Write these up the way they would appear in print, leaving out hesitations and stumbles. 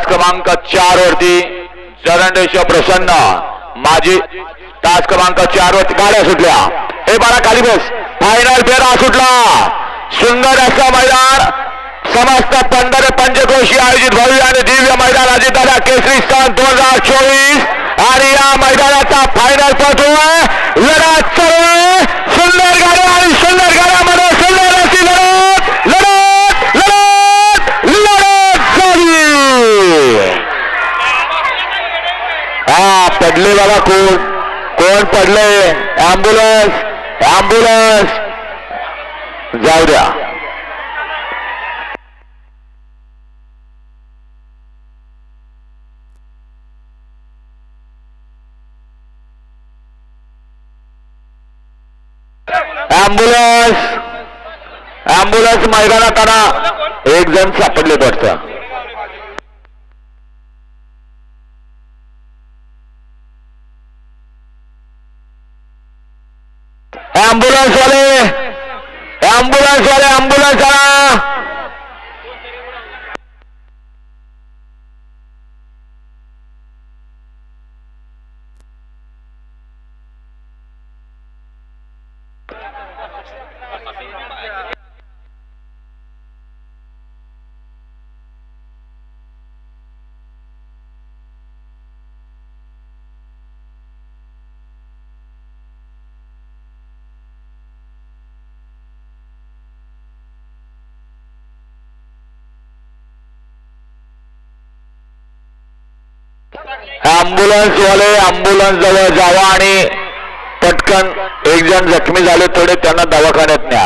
तास क्रमांक 4 वरती जरंडेश्वर प्रसन्न माझी तास क्रमांक 4 वरती गाड्या सुटल्या। हे बाळा खाली बस, फायनल फेरा सुटला। सुंदर असं मैदान समस्त 15 पंचक्रोशी आयोजित भव्य आणि दिव्य मैदान अजितदादा केसरी सन 2024 आणि या मैदानाचा फायनल पटू लढत चालू। सुंदर गाड्या आणि सुंदर गाड्यामध्ये सुंदर अशी लढत लढत लढत लढत झाली। हा पडले बाबा, कोण पडले? ॲम्ब्युलन्स ॲम्ब्युलन्स जाऊ द्या। ॲम्ब्युलन्स मैदानात आणा। एक जण सापडले वाटतं। ॲम्ब्युलन्स वाले ॲम्ब्युलन्स आणा। ॲम्ब्युलन्स जवळ जावा आणि पटकन एक जण जखमी झाले, थोडे त्यांना दवाखान्यात न्या।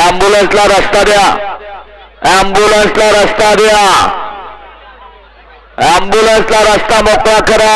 ॲम्ब्युलन्सला रस्ता द्या, ॲम्ब्युलन्सला रस्ता द्या, ॲम्ब्युलन्सला रस्ता मोकळा करा।